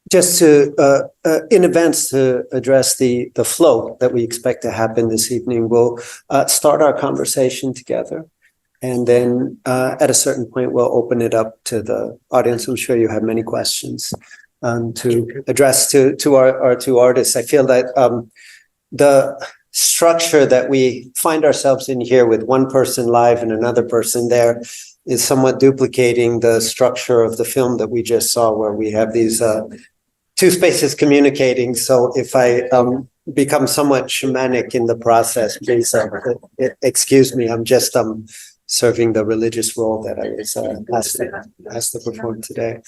just to, in advance, to address the flow that we expect to happen this evening, we'll start our conversation together. And then at a certain point, we'll open it up to the audience. I'm sure you have many questions to address to our two artists. I feel that the structure that we find ourselves in here with one person live and another person there is somewhat duplicating the structure of the film that we just saw, where we have these two spaces communicating. So if I become somewhat shamanic in the process, please excuse me. I'm just serving the religious role that I was asked to perform today.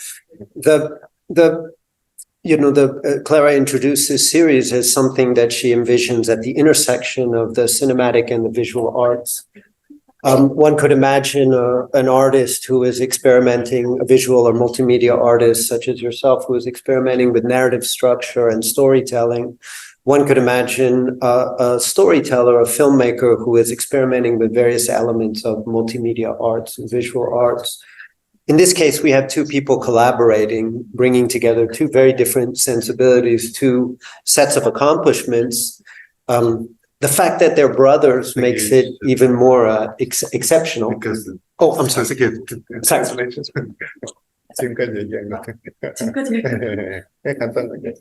Clara introduced this series as something that she envisions at the intersection of the cinematic and the visual arts. One could imagine an artist who is experimenting, a visual or multimedia artist such as yourself, who is experimenting with narrative structure and storytelling. One could imagine a storyteller, a filmmaker who is experimenting with various elements of multimedia arts and visual arts. In this case, we have two people collaborating, bringing together two very different sensibilities, two sets of accomplishments. The fact that they're brothers makes it even more exceptional. Because I'm sorry. translations. 지금까지 얘기한 거. 간단하게.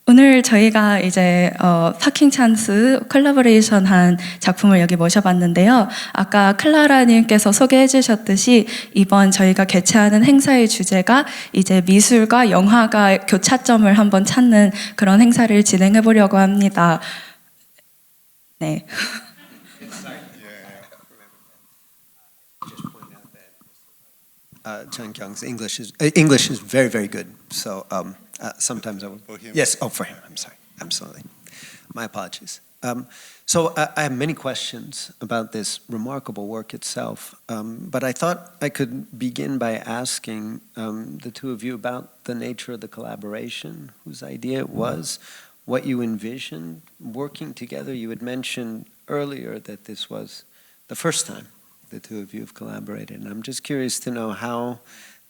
오늘 저희가 이제 파킹찬스 콜라보레이션한 작품을 여기 모셔봤는데요. 아까 클라라님께서 소개해 주셨듯이 이번 저희가 개최하는 행사의 주제가 이제 미술과 영화가 교차점을 한번 찾는 그런 행사를 진행해 보려고 합니다. 네. Chan-kyong's English is very, very good. So sometimes I will. For him. Yes. Oh, for him. I'm sorry. Absolutely. My apologies. So I have many questions about this remarkable work itself, but I thought I could begin by asking the two of you about the nature of the collaboration, whose idea it was, what you envisioned working together. You had mentioned earlier that this was the first time the two of you have collaborated, and I'm just curious to know how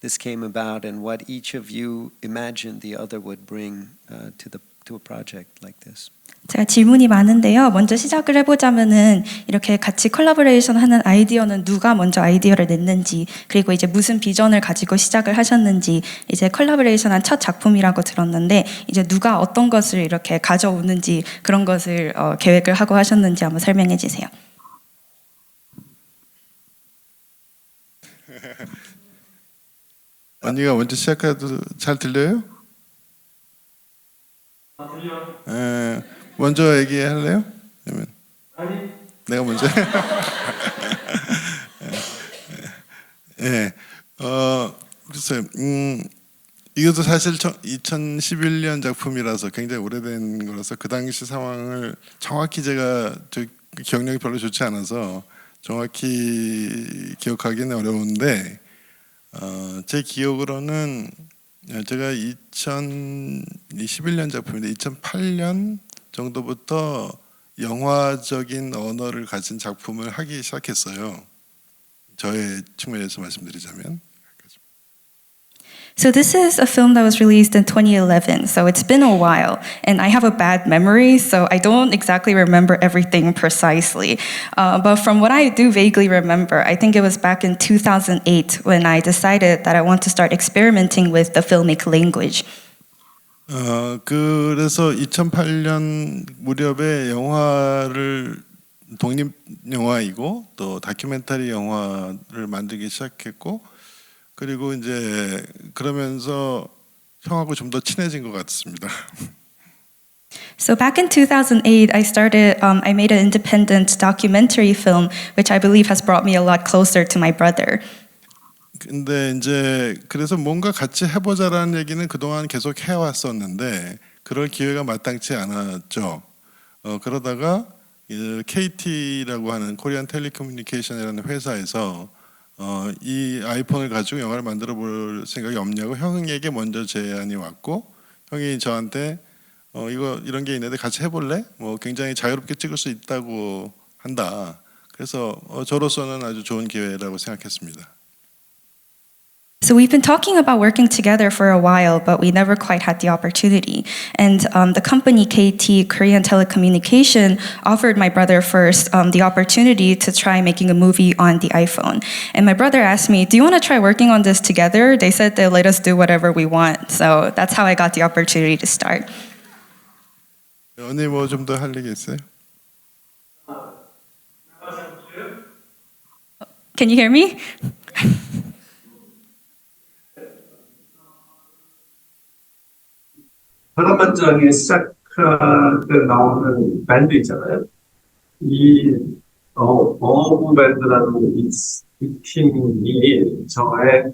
this came about and what each of you imagined the other would bring to a project like this. 제가 질문이 많은데요. 먼저 시작을 해보자면은 이렇게 같이 콜라보레이션 하는 아이디어는 누가 먼저 아이디어를 냈는지, 그리고 이제 무슨 비전을 가지고 시작을 하셨는지, 이제 콜라보레이션한 첫 작품이라고 들었는데 이제 누가 어떤 것을 이렇게 가져오는지 그런 것을 계획을 하고 하셨는지 한번 설명해 주세요. 언니가 먼저 시작해도 잘 들려요? 들려. 먼저 얘기할래요? 아니면 아니. 내가 먼저. 예, 글쎄요. 이것도 사실 2011년 작품이라서 굉장히 오래된 거라서 그 당시 상황을 정확히 제가 기억력이 별로 좋지 않아서 정확히 기억하기는 어려운데. 제 기억으로는 제가 2021년 작품인데 2008년 정도부터 영화적인 언어를 가진 작품을 하기 시작했어요. 저의 측면에서 말씀드리자면. So this is a film that was released in 2011, so it's been a while, and I have a bad memory, so I don't exactly remember everything precisely. But from what I do vaguely remember, I think it was back in 2008 when I decided that I want to start experimenting with the filmic language. 그래서 2008년 무렵에 영화를 독립 영화이고 또 다큐멘터리 영화를 만들기 시작했고. 그리고 이제 그러면서 형하고 좀 더 친해진 것 같습니다. So back in 2008, I made an independent documentary film, which I believe has brought me a lot closer to my brother. 근데 이제 그래서 뭔가 같이 해보자라는 얘기는 그동안 계속 해왔었는데 그럴 기회가 마땅치 않았죠. 그러다가 KT라고 하는 코리안 텔레커뮤니케이션이라는 회사에서 이 아이폰을 가지고 영화를 만들어 볼 생각이 없냐고 형에게 먼저 제안이 왔고 형이 저한테 이런 게 있는데 같이 해볼래? 뭐 굉장히 자유롭게 찍을 수 있다고 한다. 그래서 저로서는 아주 좋은 기회라고 생각했습니다. So we've been talking about working together for a while, but we never quite had the opportunity. And the company KT, Korean Telecommunication, offered my brother first the opportunity to try making a movie on the iPhone. And my brother asked me, do you want to try working on this together? They said they'll let us do whatever we want. So that's how I got the opportunity to start. 언니 뭐 좀 더 할 얘기 있어요? Can you hear me? 파란만장에 시작할 때 나오는 밴드 있잖아요. 어부 밴드라는 이 팀이 저의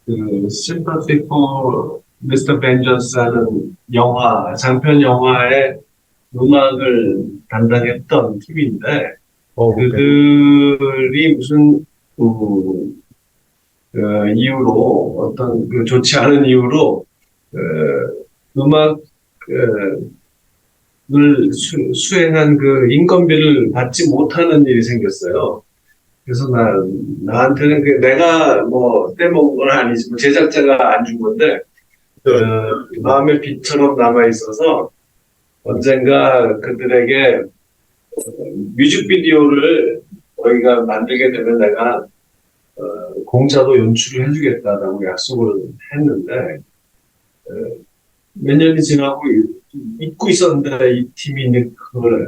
그 Sympathy for Mr. Vengeance라는 영화, 장편 영화의 음악을 담당했던 팀인데, 그들이 무슨, 이유로, 어떤 좋지 않은 이유로, 음악을 수행한 그 인건비를 받지 못하는 일이 생겼어요. 그래서 나한테는 내가 뭐 떼먹은 건 아니지만 제작자가 안 준 건데, 마음의 빛처럼 남아있어서 언젠가 그들에게 뮤직비디오를 저희가 만들게 되면 내가 공짜로 연출을 해주겠다라고 약속을 했는데, 몇 년이 지나고 잊고 있었는데 이 팀이 그걸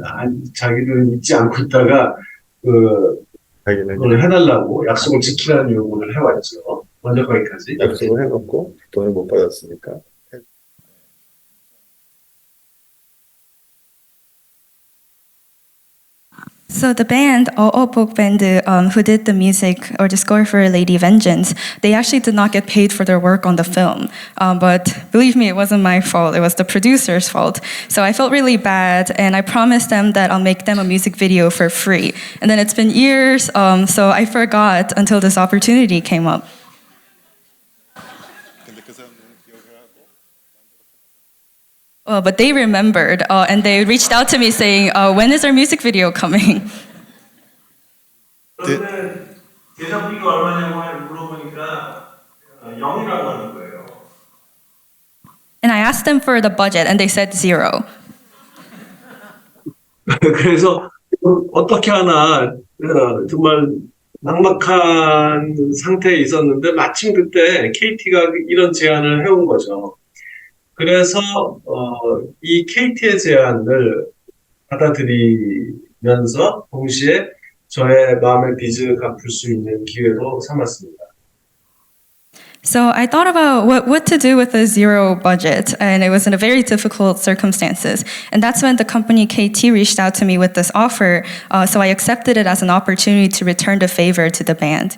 자기들은 잊지 않고 있다가 그걸 해달라고 약속을 지키라는 요구를 해왔죠. 먼저 거기까지. 약속을 해놓고 돈을 못 받았으니까. So the band, Pok Band, who did the music or the score for Lady Vengeance, they actually did not get paid for their work on the film. But believe me, it wasn't my fault. It was the producer's fault. So I felt really bad, and I promised them that I'll make them a music video for free. And then it's been years, so I forgot until this opportunity came up. But they remembered, and they reached out to me saying, when is our music video coming? 그런데 제작비가 얼마냐고 물어보니까 0이라고 하는 거예요. And I asked them for the budget, and they said 0. 그래서 어떻게 하나 정말 막막한 상태에 있었는데 마침 그때 KT가 이런 제안을 해온 거죠. 그래서 이 KT의 제안을 받아들이면서 동시에 저의 마음의 빚을 갚을 수 있는 기회로 삼았습니다. So I thought about what to do with a 0 budget, and it was in a very difficult circumstances. And that's when the company KT reached out to me with this offer, so I accepted it as an opportunity to return the favor to the band.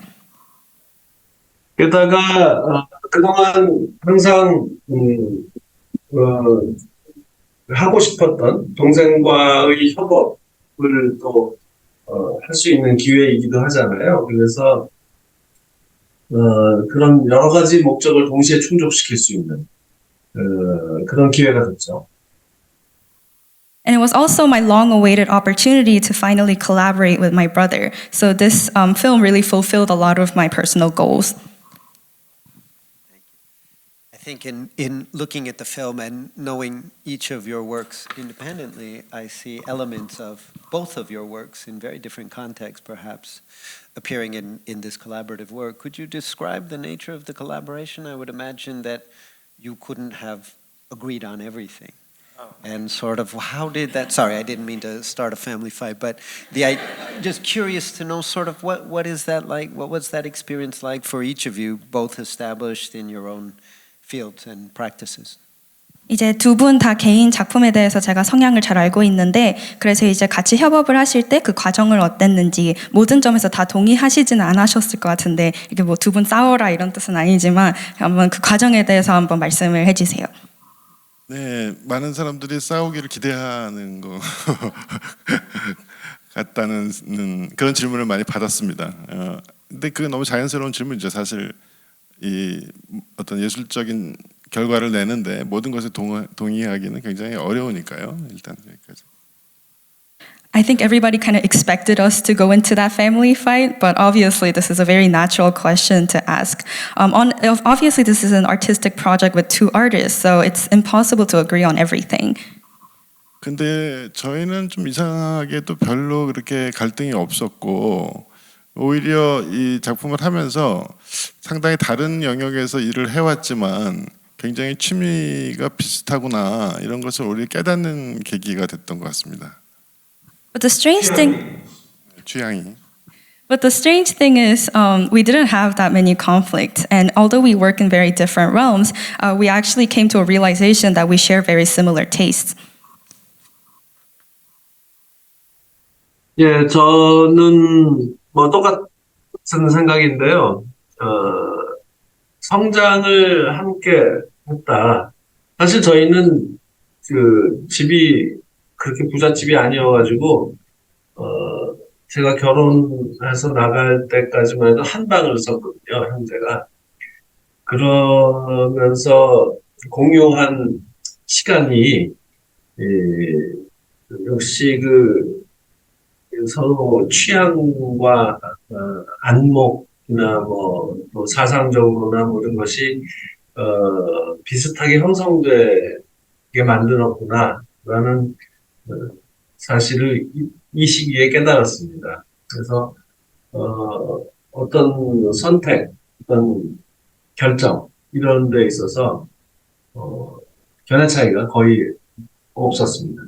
게다가 그동안 항상 하고 싶었던 동생과의 협업을 또 할 수 있는 기회이기도 하잖아요. 그래서 그런 여러 가지 목적을 동시에 충족시킬 수 있는 그런 기회가 됐죠. And it was also my long-awaited opportunity to finally collaborate with my brother. So this film really fulfilled a lot of my personal goals. I think in looking at the film and knowing each of your works independently, I see elements of both of your works in very different contexts, perhaps, appearing in this collaborative work. Could you describe the nature of the collaboration? I would imagine that you couldn't have agreed on everything. And sort of how did that, sorry, I didn't mean to start a family fight, but just curious to know sort of what is that like, what was that experience like for each of you, both established in your own fields and practices? 이제 두 분 다 개인 작품에 대해서 제가 성향을 잘 알고 있는데, 그래서 이제 같이 협업을 하실 때 그 과정을 어땠는지 모든 점에서 다 동의하시지는 않으셨을 것 같은데, 이게 뭐 두 분 싸워라 이런 뜻은 아니지만 한번 그 과정에 대해서 한번 말씀을 해주세요. 네, 많은 사람들이 싸우기를 기대하는 것 같다는 그런 질문을 많이 받았습니다. 근데 그게 너무 자연스러운 질문이죠. 사실 이 어떤 예술적인 결과를 내는데 모든 것에 동의하기는 굉장히 어려우니까요. 일단 여기까지. I think everybody kind of expected us to go into that family fight, but obviously this is a very natural question to ask. Obviously this is an artistic project with two artists, so it's impossible to agree on everything. 근데 저희는 좀 이상하게도 별로 그렇게 갈등이 없었고 오히려 이 작품을 하면서 상당히 다른 영역에서 일을 해왔지만 굉장히 취미가 비슷하구나 이런 것을 오히려 깨닫는 계기가 됐던 것 같습니다. But the strange thing, 취향이. but the strange thing is, we didn't have that many conflicts, and although we work in very different realms, we actually came to a realization that we share very similar tastes. 예, 저는 뭐 똑같은 생각인데요. 성장을 함께 했다. 사실 저희는 그 집이 그렇게 부잣집이 아니어가지고, 제가 결혼해서 나갈 때까지만 해도 한 방을 썼거든요, 형제가. 그러면서 공유한 시간이, 역시 서로 취향과 안목이나 또 사상적으로나 모든 것이 비슷하게 형성되게 만들었구나라는 사실을 이 시기에 깨달았습니다. 그래서 어떤 선택, 어떤 결정 이런 데 있어서 견해 차이가 거의 없었습니다.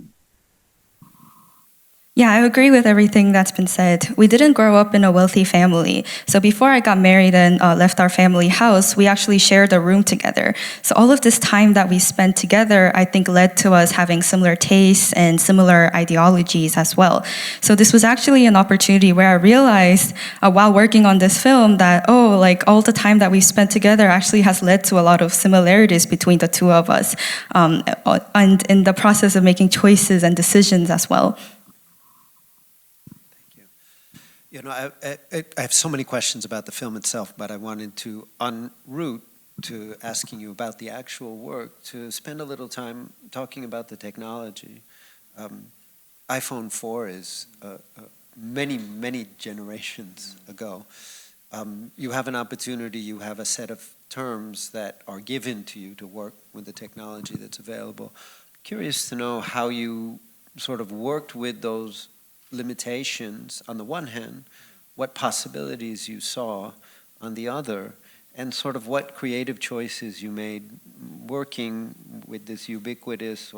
Yeah, I agree with everything that's been said. We didn't grow up in a wealthy family. So before I got married and left our family house, we actually shared a room together. So all of this time that we spent together, I think led to us having similar tastes and similar ideologies as well. So this was actually an opportunity where I realized while working on this film that, like all the time that we spent together actually has led to a lot of similarities between the two of us. And in the process of making choices and decisions as well. You know, I have so many questions about the film itself, but I wanted to, en route to asking you about the actual work, to spend a little time talking about the technology. iPhone 4 is many, many generations ago. You have an opportunity, you have a set of terms that are given to you to work with the technology that's available. Curious to know how you sort of worked with those limitations on the one hand, what possibilities you saw on the other, and sort of what creative choices you made working with this ubiquitous,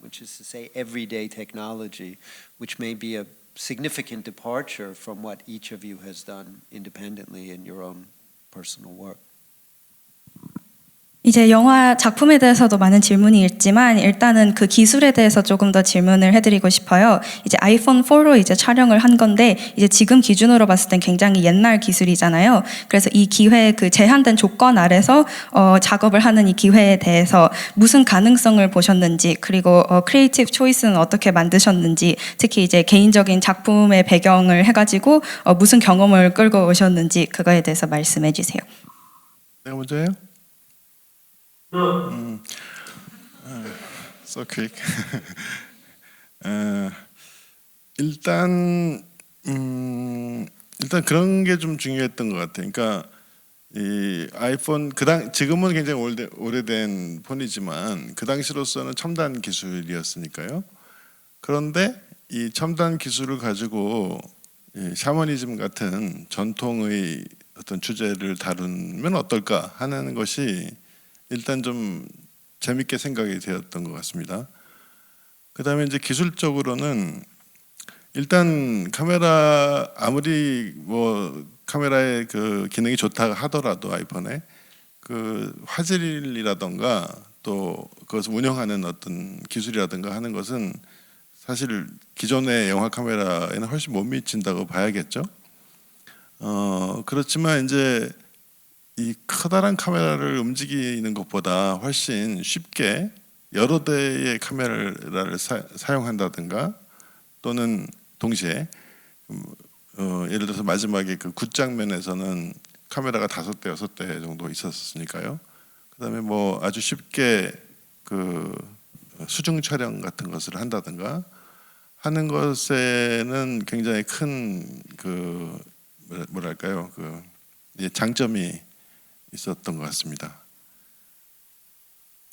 which is to say everyday technology, which may be a significant departure from what each of you has done independently in your own personal work. 이제 영화 작품에 대해서도 많은 질문이 있지만 일단은 그 기술에 대해서 조금 더 질문을 해드리고 싶어요. 이제 아이폰 4로 이제 촬영을 한 건데 이제 지금 기준으로 봤을 땐 굉장히 옛날 기술이잖아요. 그래서 이 기회 그 제한된 조건 아래서 작업을 하는 이 기회에 대해서 무슨 가능성을 보셨는지 그리고 크리에이티브 초이스는 어떻게 만드셨는지 특히 이제 개인적인 작품의 배경을 해가지고 무슨 경험을 끌고 오셨는지 그거에 대해서 말씀해 주세요. 내가 먼저예요? So quick. 일단 그런 게 좀 중요했던 것 같아요. 그러니까 이 아이폰 지금은 굉장히 오래된 폰이지만 그 당시로서는 첨단 기술이었으니까요. 그런데 이 첨단 기술을 가지고 샤머니즘 같은 전통의 어떤 주제를 다루면 어떨까 하는 것이 일단 좀 재밌게 생각이 되었던 것 같습니다. 그 다음에 이제 기술적으로는 일단 카메라 아무리 뭐 카메라의 그 기능이 좋다 하더라도 아이폰에 그 화질이라던가 또 그것을 운영하는 어떤 기술이라든가 하는 것은 사실 기존의 영화 카메라에는 훨씬 못 미친다고 봐야겠죠. 그렇지만 이제 이 커다란 카메라를 움직이는 것보다 훨씬 쉽게 여러 대의 카메라를 사용한다든가 또는 동시에 예를 들어서 마지막에 그 굿장면에서는 카메라가 5대, 6대 정도 있었으니까요. 그다음에 뭐 아주 쉽게 그 수중 촬영 같은 것을 한다든가 하는 것에는 굉장히 큰 그 뭐랄까요 그 장점이 있었던 것 같습니다.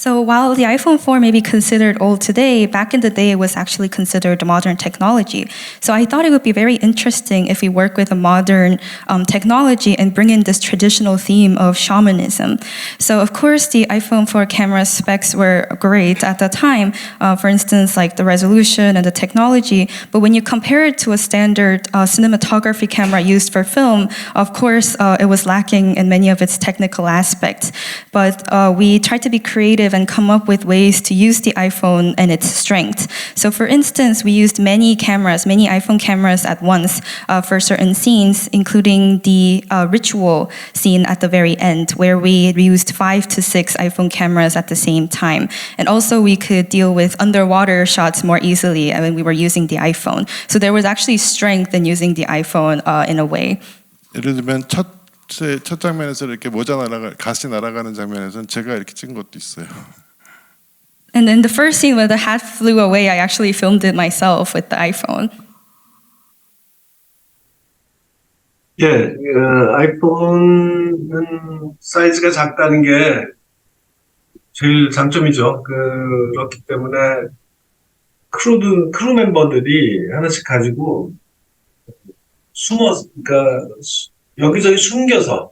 So while the iPhone 4 may be considered old today, back in the day it was actually considered modern technology. So I thought it would be very interesting if we work with a modern technology and bring in this traditional theme of shamanism. So of course the iPhone 4 camera specs were great at the time, for instance like the resolution and the technology, but when you compare it to a standard cinematography camera used for film, of course it was lacking in many of its technical aspects. But we tried to be creative and come up with ways to use the iPhone and its strength. So for instance, we used many iPhone cameras at once for certain scenes, including the ritual scene at the very end, where we used 5 to 6 iPhone cameras at the same time. And also we could deal with underwater shots more easily when we were using the iPhone. So there was actually strength in using the iPhone in a way. 예를 들면 첫 장면에서 이렇게 가시 날아가는 장면에서는 제가 이렇게 찍은 것도 있어요. And in the first scene where the hat flew away, I actually filmed it myself with the iPhone. 예, 아이폰은 사이즈가 작다는 게 제일 장점이죠. 그렇기 때문에 크루 멤버들이 하나씩 가지고 그러니까 여기저기 숨겨서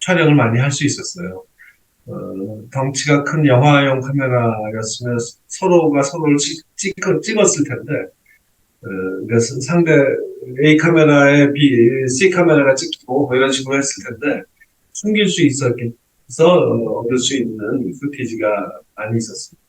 촬영을 많이 할 수 있었어요. 덩치가 큰 영화용 카메라였으면 서로가 서로를 찍었을 텐데, 그래서 상대 A 카메라에 C 카메라가 찍히고 뭐 이런 식으로 했을 텐데, 숨길 수 있어서 얻을 수 있는 후티지가 많이 있었습니다.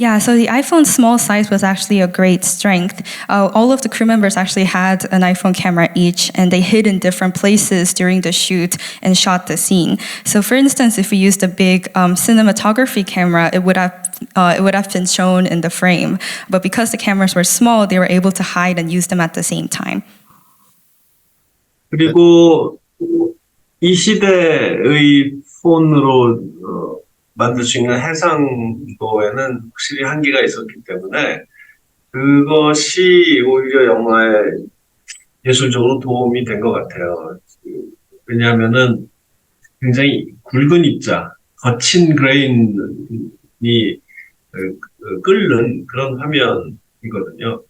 Yeah, so the iPhone's small size was actually a great strength. All of the crew members actually had an iPhone camera each, and they hid in different places during the shoot and shot the scene. So, for instance, if we used a big cinematography camera, it would have been shown in the frame. But because the cameras were small, they were able to hide and use them at the same time. 그리고 이 시대의 폰으로 만들 수 있는 해상도에는 확실히 한계가 있었기 때문에 그것이 오히려 영화에 예술적으로 도움이 된 것 같아요. 왜냐하면은 굉장히 굵은 입자, 거친 그레인이 끓는 그런 화면이거든요.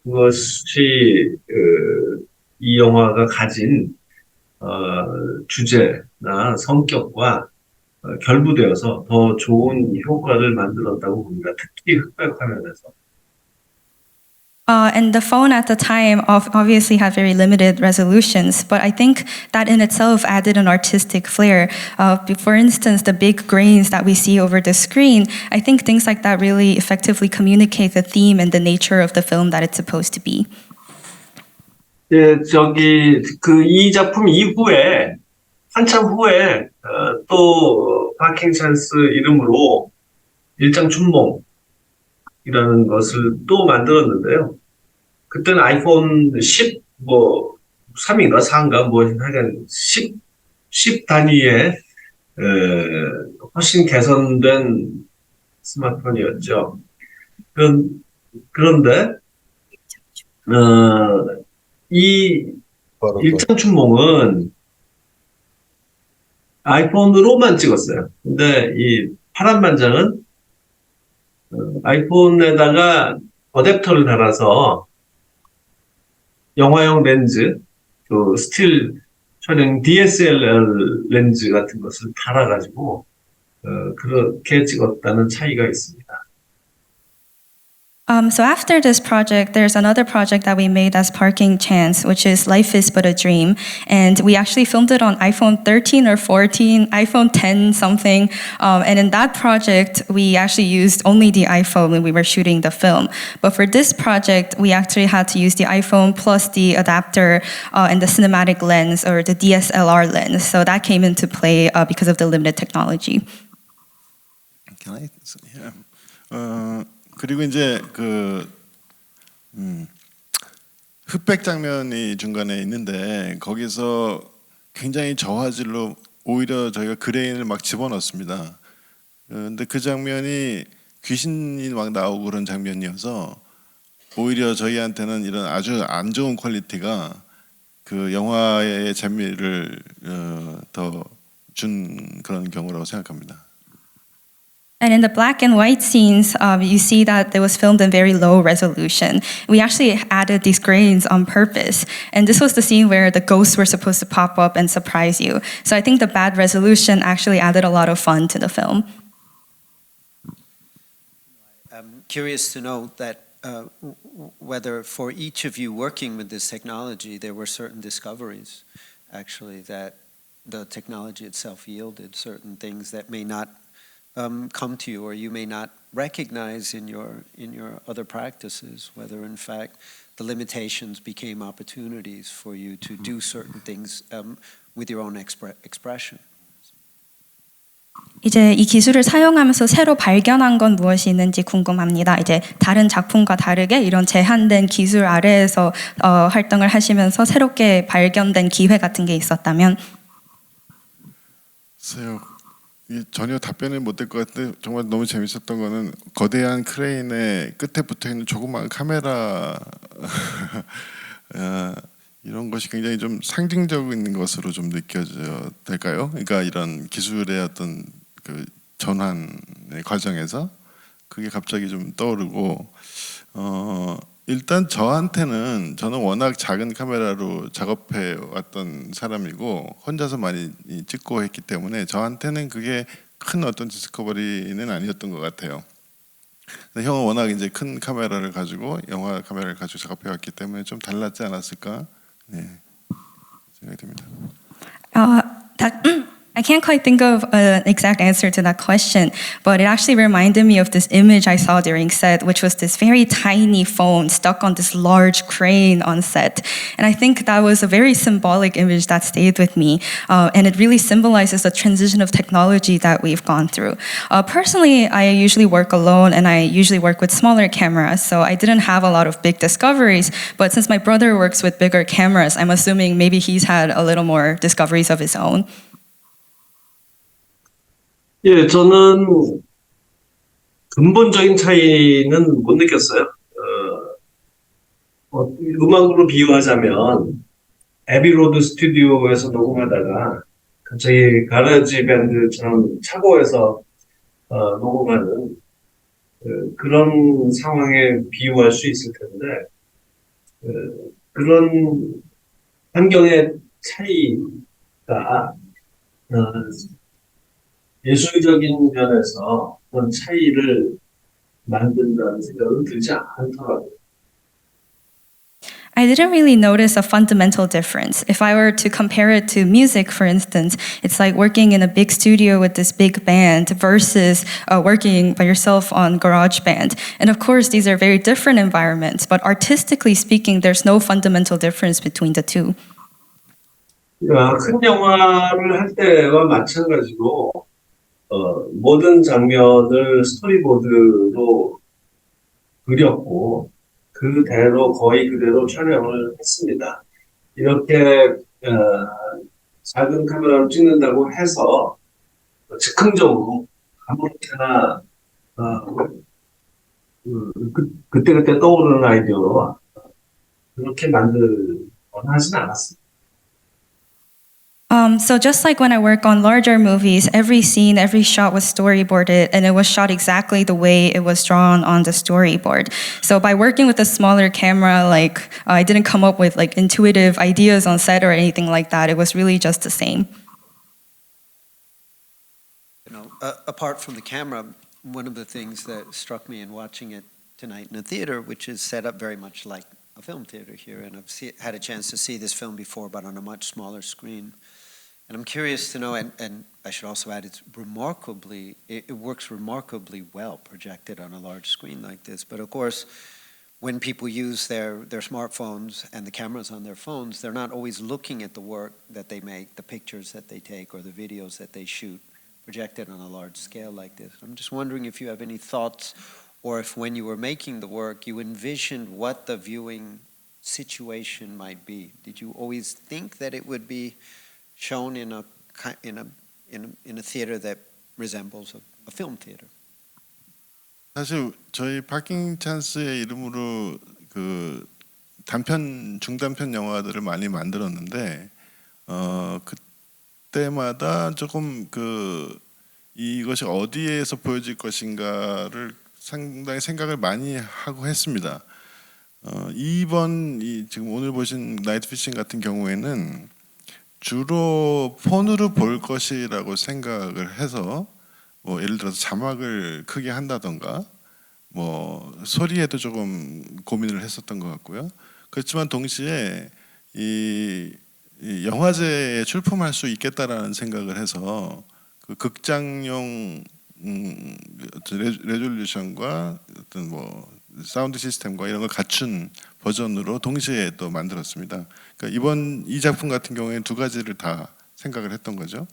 그것이 이 영화가 가진 주제나 성격과 결부되어서 더 좋은 효과를 만들었다고 봅니다. 특히 흑백 화면에서. And the phone at the time obviously had very limited resolutions, but I think that in itself added an artistic flair. For instance, the big grains that we see over the screen, I think things like that really effectively communicate the theme and the nature of the film that it's supposed to be. 예, 이 작품 이후에 한참 후에 또 파킹 찬스 이름으로 일장춘몽이라는 것을 또 만들었는데요. 그때는 아이폰 10, 3인가 4인가 하여간 10 단위의 훨씬 개선된 스마트폰이었죠. 그런데 이 일장춘몽은 아이폰으로만 찍었어요. 근데 이 파란만장은 아이폰에다가 어댑터를 달아서 영화용 렌즈, 스틸 촬영 DSLR 렌즈 같은 것을 달아가지고 그렇게 찍었다는 차이가 있습니다. So after this project, there's another project that we made as Parking Chance, which is Life is But a Dream. And we actually filmed it on iPhone 13 or 14, iPhone 10 something. And in that project, we actually used only the iPhone when we were shooting the film. But for this project, we actually had to use the iPhone plus the adapter and the cinematic lens or the DSLR lens. So that came into play because of the limited technology. Can I? Yeah. 그리고 이제 흑백 장면이 중간에 있는데 거기서 굉장히 저화질로 오히려 저희가 그레인을 막 집어넣습니다. 근데 그 장면이 귀신이 막 나오고 그런 장면이어서 오히려 저희한테는 이런 아주 안 좋은 퀄리티가 그 영화의 재미를 더 준 그런 경우라고 생각합니다. And in the black and white scenes, you see that it was filmed in very low resolution. We actually added these grains on purpose. And this was the scene where the ghosts were supposed to pop up and surprise you. So I think the bad resolution actually added a lot of fun to the film. I'm curious to know that whether for each of you working with this technology, there were certain discoveries, actually, that the technology itself yielded certain things that may not come to you or you may not recognize in your other practices, whether in fact the limitations became opportunities for you to do certain things with your own expression. 이제 이 기술을 사용하면서 새로 발견한 건 무엇이 있는지 궁금합니다. 이제 다른 작품과 다르게 이런 제한된 기술 아래에서 활동을 하시면서 새롭게 발견된 기회 같은 게 있었다면? 글쎄요. 전혀 답변을 못 될 것 같은데 정말 너무 재밌었던 거는 거대한 크레인의 끝에 붙어있는 조그마한 카메라 이런 것이 굉장히 좀 상징적인 것으로 좀 느껴져야 될까요? 그러니까 이런 기술의 어떤 그 전환의 과정에서 그게 갑자기 좀 떠오르고 일단 저는 워낙 작은 카메라로 작업해 왔던 사람이고 혼자서 많이 찍고 했기 때문에 저한테는 그게 큰 어떤 디스커버리는 아니었던 것 같아요. 근데 형은 워낙 이제 큰 카메라를 가지고 영화 카메라를 가지고 작업해 왔기 때문에 좀 달랐지 않았을까? 네, 생각이 듭니다. I can't quite think of an exact answer to that question, but it actually reminded me of this image I saw during set, which was this very tiny phone stuck on this large crane on set. And I think that was a very symbolic image that stayed with me. And it really symbolizes the transition of technology that we've gone through. Personally, I usually work alone and I usually work with smaller cameras, so I didn't have a lot of big discoveries. But since my brother works with bigger cameras, I'm assuming maybe he's had a little more discoveries of his own. 예, 저는 근본적인 차이는 못 느꼈어요. 음악으로 비유하자면 에비로드 스튜디오에서 녹음하다가 갑자기 가라지 밴드처럼 차고에서 녹음하는 그런 상황에 비유할 수 있을 텐데 그런 환경의 차이가 예술적인 면에서 그런 차이를 만든다는 생각은 들지 않더라고요. I didn't really notice a fundamental difference. If I were to compare it to music, for instance, it's like working in a big studio with this big band versus working by yourself on GarageBand. And of course, these are very different environments, but artistically speaking, there's no fundamental difference between the two. 큰 영화를 할 때와 마찬가지로 모든 장면을 스토리보드로 그렸고 거의 그대로 촬영을 했습니다. 이렇게 작은 카메라로 찍는다고 해서 즉흥적으로 아무렇게나 그때그때 떠오르는 아이디어로 그렇게 만들거나 하진 않았습니다. So just like when I work on larger movies, every scene, every shot was storyboarded and it was shot exactly the way it was drawn on the storyboard. So by working with a smaller camera, I didn't come up with intuitive ideas on set or anything like that. It was really just the same. Apart from the camera, one of the things that struck me in watching it tonight in a theater, which is set up very much like a film theater here, and I've had a chance to see this film before, but on a much smaller screen. And I'm curious to know, and I should also add, it works remarkably well projected on a large screen like this. But of course, when people use their smartphones and the cameras on their phones, they're not always looking at the work that they make, the pictures that they take, or the videos that they shoot, projected on a large scale like this. I'm just wondering if you have any thoughts, or if when you were making the work, you envisioned what the viewing situation might be. Did you always think that it would be shown in a theater that resembles a film theater? 사실 저희 파킹 찬스의 이름으로 그 단편 중단편 영화들을 많이 만들었는데 그때마다 조금 그 이것이 어디에서 보여질 것인가를 상당히 생각을 많이 하고 했습니다. 이번 지금 오늘 보신 나이트 피싱 같은 경우에는 주로 폰으로 볼 것이라고 생각을 해서 뭐 예를 들어서 자막을 크게 한다던가 뭐 소리에도 조금 고민을 했었던 것 같고요. 그렇지만 동시에 이 영화제에 출품할 수 있겠다라는 생각을 해서 그 극장용 레졸루션과 어떤 뭐 사운드 시스템과 이런 걸 갖춘 버전으로 동시에 또 만들었습니다. 그러니까 이번 이 작품 같은 경우에는 두 가지를 다 생각을 했던 거죠.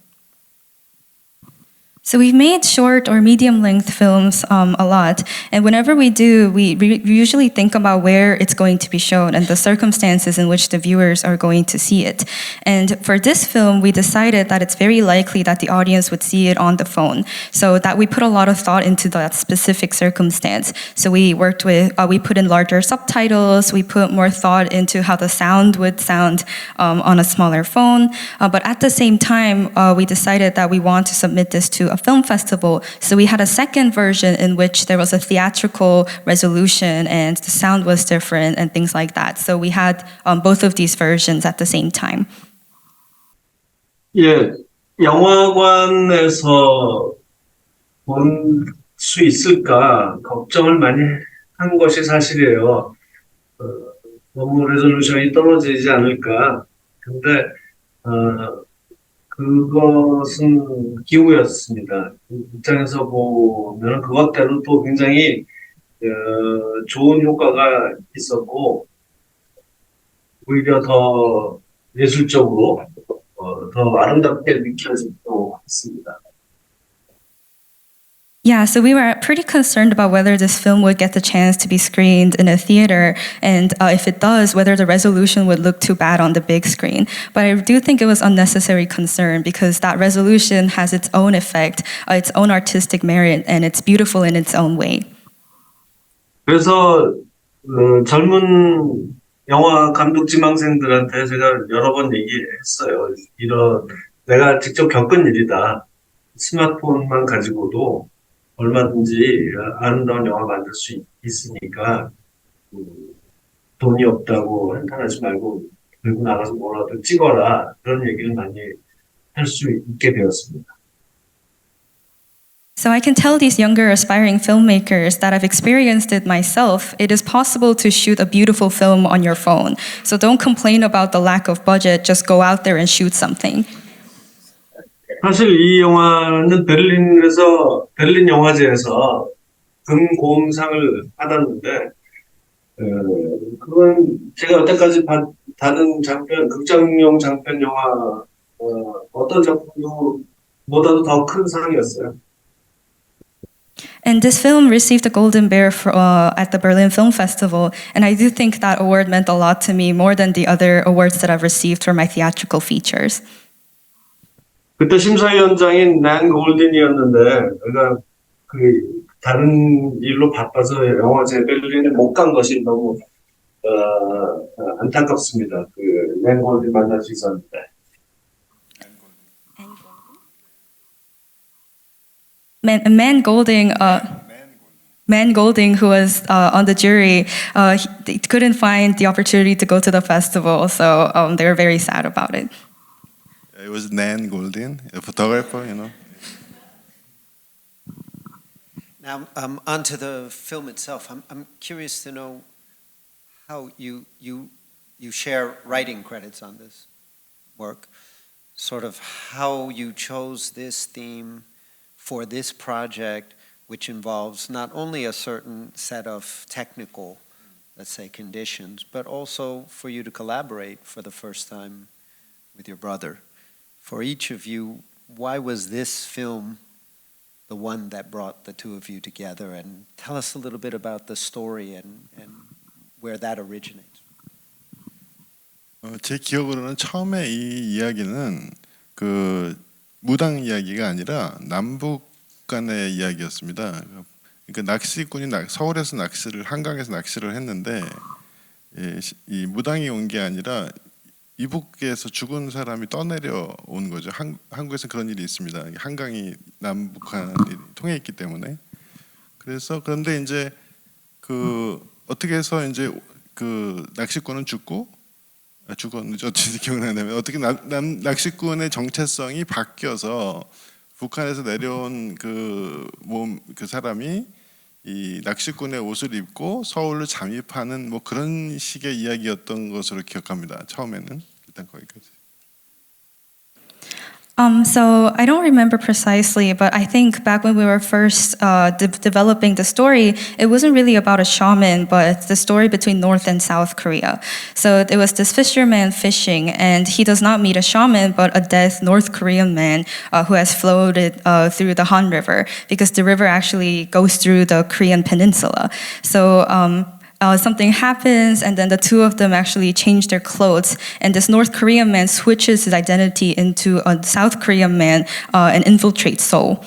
So we've made short or medium length films a lot, and whenever we do, we usually think about where it's going to be shown and the circumstances in which the viewers are going to see it. And for this film, we decided that it's very likely that the audience would see it on the phone, so that we put a lot of thought into that specific circumstance. So we worked with, we put in larger subtitles, we put more thought into how the sound would sound on a smaller phone, but at the same time, we decided that we want to submit this to a film festival. So we had a second version in which there was a theatrical resolution and the sound was different and things like that. So we had both of these versions at the same time. 예, 영화관에서 본 수 있을까 걱정을 많이 한 것이 사실이에요. 너무 레졸루션이 떨어지지 않을까. 근데 그것은 기우였습니다. 입장에서 보면 그것대로 또 굉장히 좋은 효과가 있었고 오히려 더 예술적으로 더 아름답게 느껴지기도 했습니다. Yeah, so we were pretty concerned about whether this film would get the chance to be screened in a theater, and if it does, whether the resolution would look too bad on the big screen. But I do think it was unnecessary concern because that resolution has its own effect, its own artistic merit, and it's beautiful in its own way. 그래서 젊은 영화 감독 지망생들한테 제가 여러 번 얘기했어요. 이런 내가 직접 겪은 일이다. 스마트폰만 가지고도 얼마든지 아름다운 영화 만들 수 있으니까 돈이 없다고 한탄하지 말고 들고 나가서 뭐라도 찍어라. 그런 얘기를 많이 할 수 있게 되었습니다. So I can tell these younger aspiring filmmakers that I've experienced it myself. It is possible to shoot a beautiful film on your phone. So don't complain about the lack of budget. Just go out there and shoot something. 사실 이 영화는 베를린 영화제에서 금고음상을 받았는데 그건 제가 여태까지 다른 장편, 극장용 장편 영화 어떤 작품도 보다도 더 큰 상이었어요. And this film received a Golden Bear at the Berlin Film Festival, and I do think that award meant a lot to me, more than the other awards that I've received for my theatrical features. 그때 심사위원장인 난 골든이었는데 내가 그 다른 일로 바빠서 영화제 베를린에 못 간 것이 너무 안타깝습니다. 그 난 골든 만날 수 있었는데. Man Golding, who was on the jury, he couldn't find the opportunity to go to the festival, so they were very sad about it. It was Nan Goldin, a photographer, you know. Now, onto the film itself. I'm curious to know how you share writing credits on this work. Sort of how you chose this theme for this project, which involves not only a certain set of technical, let's say, conditions, but also for you to collaborate for the first time with your brother. For each of you, why was this film the one that brought the two of you together? And tell us a little bit about the story and where that originates. 제 기억으로는 처음에 이 이야기는 그 무당 이야기가 아니라 남북 간의 이야기였습니다. 그러니까 낚시꾼이 서울에서 낚시를 한강에서 낚시를 했는데 이 무당이 온 게 아니라 이북에서 죽은 사람이 떠내려 온 거죠. 한국에서 그런 일이 있습니다. 한강이 남북한이 통해 있기 때문에. 그래서 그런데 이제 그 어떻게 해서 이제 그 낚시꾼은 죽었는지 어쩐지 기억나냐면 어떻게 낚시꾼의 정체성이 바뀌어서 북한에서 내려온 그 사람이 이 낚시꾼의 옷을 입고 서울로 잠입하는 뭐 그런 식의 이야기였던 것으로 기억합니다. 처음에는 일단 거기까지. So I don't remember precisely, but I think back when we were first developing the story, it wasn't really about a shaman, but the story between North and South Korea. So there was this fisherman fishing, and he does not meet a shaman, but a dead North Korean man who has floated through the Han River, because the river actually goes through the Korean peninsula. So something happens, and then the two of them actually change their clothes, and this North Korean man switches his identity into a South Korean man and infiltrates Seoul.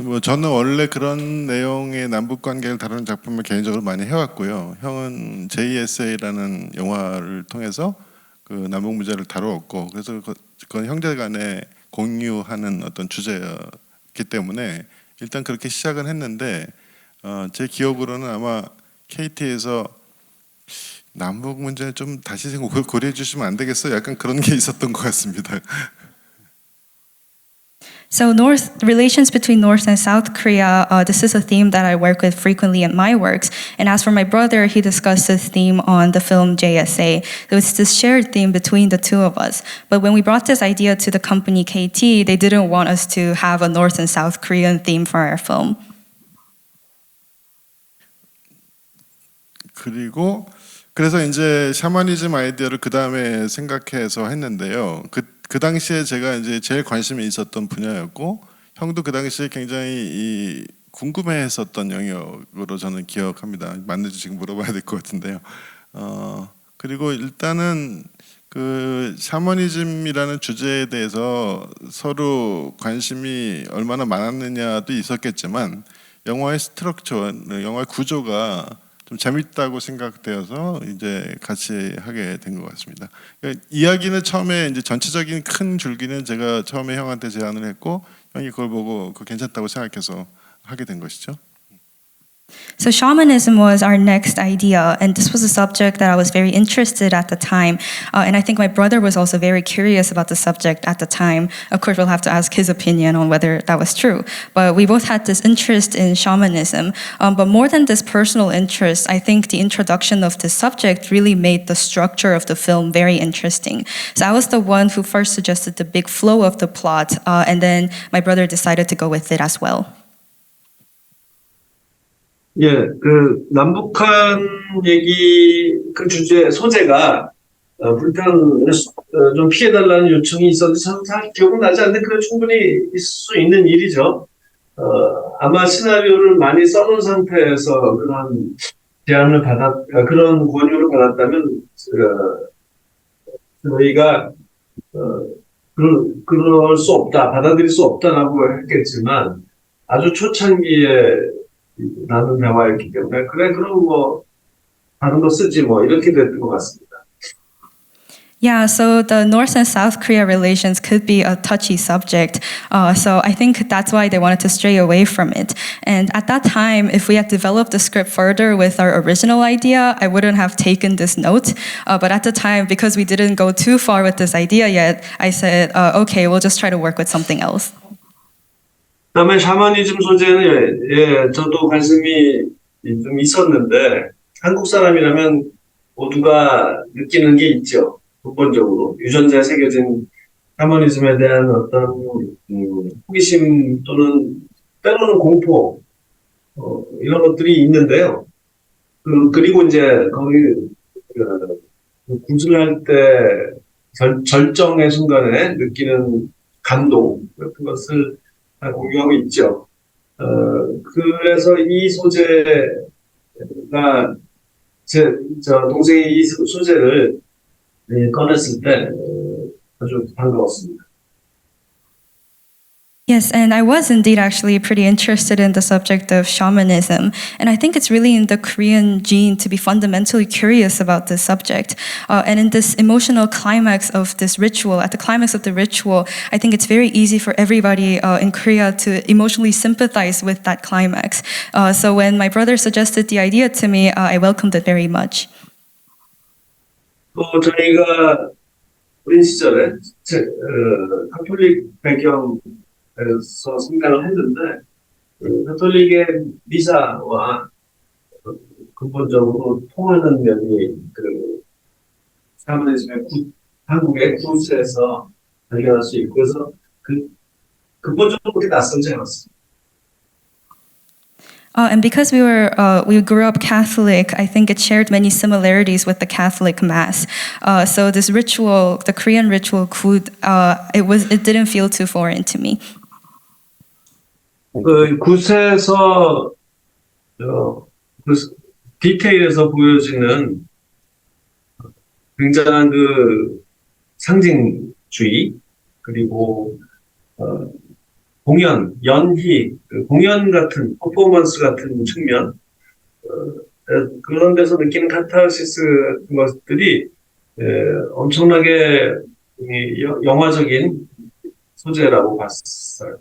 뭐 저는 원래 그런 내용의 남북 관계를 다루는 작품을 개인적으로 많이 해왔고요. 형은 JSA라는 영화를 통해서 그 남북 문제를 다루었고, 그래서 그건 형제간에 공유하는 어떤 주제였기 때문에 일단 그렇게 시작은 했는데 제 기억으로는 아마 KT에서 남북 문제 좀 다시 고려해 주시면 안 되겠어요? 약간 그런 게 있었던 것 같습니다. So relations between North and South Korea, this is a theme that I work with frequently in my works. And as for my brother, he discussed this theme on the film JSA. So it's this shared theme between the two of us. But when we brought this idea to the company KT, they didn't want us to have a North and South Korean theme for our film. 그래서 이제 샤머니즘 아이디어를 그 다음에 생각해서 했는데요. 그 당시에 제가 이제 제일 관심이 있었던 분야였고, 형도 그 당시에 굉장히 궁금해했었던 영역으로 저는 기억합니다. 맞는지 지금 물어봐야 될 것 같은데요. 그리고 일단은 그 샤머니즘이라는 주제에 대해서 서로 관심이 얼마나 많았느냐도 있었겠지만, 영화의 스트럭처, 영화의 구조가 좀 재밌다고 생각되어서 이제 같이 하게 된 것 같습니다. 그러니까 이야기는 처음에 이제 전체적인 큰 줄기는 제가 처음에 형한테 제안을 했고, 형이 그걸 보고 그거 괜찮다고 생각해서 하게 된 것이죠. So shamanism was our next idea, and this was a subject that I was very interested at the time, and I think my brother was also very curious about the subject at the time. Of course, we'll have to ask his opinion on whether that was true, but we both had this interest in shamanism. But more than this personal interest, I think the introduction of this subject really made the structure of the film very interesting. So I was the one who first suggested the big flow of the plot, and then my brother decided to go with it as well. 예, 그 남북한 얘기 그 주제 소재가 불편 좀 피해달라는 요청이 있었는데 저는 잘 기억은 나지 않는데 그 충분히 있을 수 있는 일이죠. 아마 시나리오를 많이 써놓은 상태에서 그런 제안을 그런 권유를 받았다면 저희가 그럴 수 없다, 받아들일 수 없다라고 했겠지만 아주 초창기에 나눈 대화였기 때문에 그래 그럼 뭐 다른 거 쓰지 뭐 이렇게 됐던 것 같습니다. Yeah, so the North and South Korea relations could be a touchy subject. So I think that's why they wanted to stray away from it. And at that time, if we had developed the script further with our original idea, I wouldn't have taken this note. But at the time, because we didn't go too far with this idea yet, I said, okay, we'll just try to work with something else. 그다음에 샤머니즘 소재는 예, 저도 관심이 좀 있었는데 한국 사람이라면 모두가 느끼는 게 있죠. 근본적으로 유전자에 새겨진 샤머니즘에 대한 어떤 호기심 또는 때로는 공포 이런 것들이 있는데요. 그리고 이제 거기 구슬할 때 절정의 순간에 느끼는 감동 같은 것을 공유하고 있죠. 그래서 이 소재가 저 동생이 이 소재를 꺼냈을 때 아주 반가웠습니다. Yes, and I was indeed actually pretty interested in the subject of shamanism. And I think it's really in the Korean gene to be fundamentally curious about this subject. And in this emotional climax of this ritual, at the climax of the ritual, I think it's very easy for everybody in Korea to emotionally sympathize with that climax. So when my brother suggested the idea to me, I welcomed it very much. 또 저희가 어린 시절에 가톨릭 배경에서 성장을 했는데 가톨릭의 미사와 근본적으로 통하는 면이 샤머니즘의 한국의 구스에서 발견할 수 있고 그래서 근본적으로 그렇게 낯설지 않았습니다. And because we grew up Catholic, I think it shared many similarities with the Catholic Mass. So this ritual, the Korean ritual, it didn't feel too foreign to me. 굿에서 디테일에서 보여지는 굉장한 상징주의 그리고 공연, 연희, 공연 같은 퍼포먼스 같은 측면 그런 데서 느끼는 카타르시스 같은 것들이 엄청나게 영화적인 소재라고 봤어요.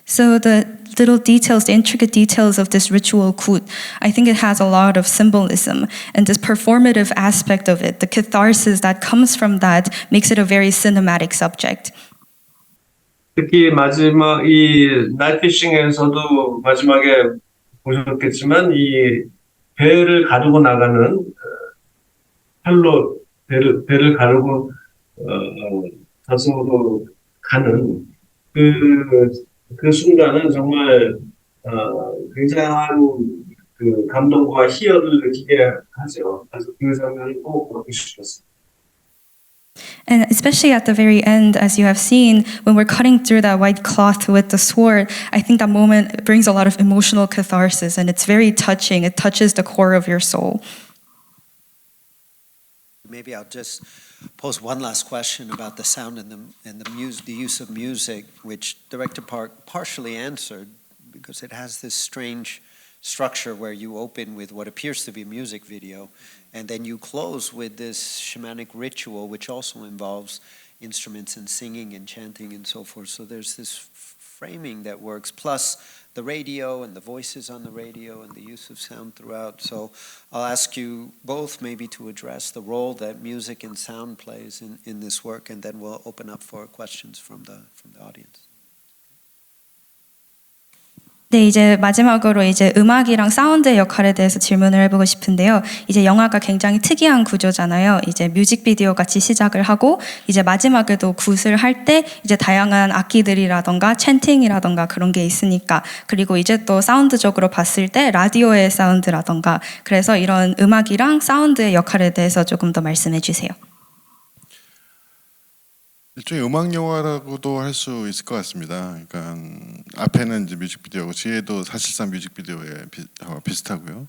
So the little details, the intricate details of this ritual kult, I think it has a lot of symbolism, and this performative aspect of it, the catharsis that comes from that, makes it a very cinematic subject. 특히 마지막 이 나이트피싱에서도 마지막에 보셨겠지만 이 배를 가르고 나가는 팔로 배를 가르고 저승으로 가는 그 순간은 정말 굉장한 감동과 희열을 느끼게 하죠. 그래서 그 장면을 꼭 보고 싶었어요. And especially at the very end, as you have seen, when we're cutting through that white cloth with the sword, I think that moment brings a lot of emotional catharsis, and it's very touching. It touches the core of your soul. Maybe I'll just pose one last question about the sound and the use of music, which Director Park partially answered, because it has this strange structure where you open with what appears to be a music video, and then you close with this shamanic ritual, which also involves instruments and singing and chanting and so forth. So there's this framing that works, plus the radio and the voices on the radio and the use of sound throughout. So I'll ask you both maybe to address the role that music and sound plays in this work, and then we'll open up for questions from the audience. 네, 이제 마지막으로 이제 음악이랑 사운드의 역할에 대해서 질문을 해보고 싶은데요. 이제 영화가 굉장히 특이한 구조잖아요. 이제 뮤직비디오 같이 시작을 하고 이제 마지막에도 굿을 할 때 이제 다양한 악기들이라던가 챈팅이라던가 그런 게 있으니까, 그리고 이제 또 사운드적으로 봤을 때 라디오의 사운드라던가, 그래서 이런 음악이랑 사운드의 역할에 대해서 조금 더 말씀해 주세요. 일종의 음악 영화라고도 할 수 있을 것 같습니다. 그러니까 앞에는 이제 뮤직비디오고 뒤에도 사실상 뮤직비디오에 비슷하고요.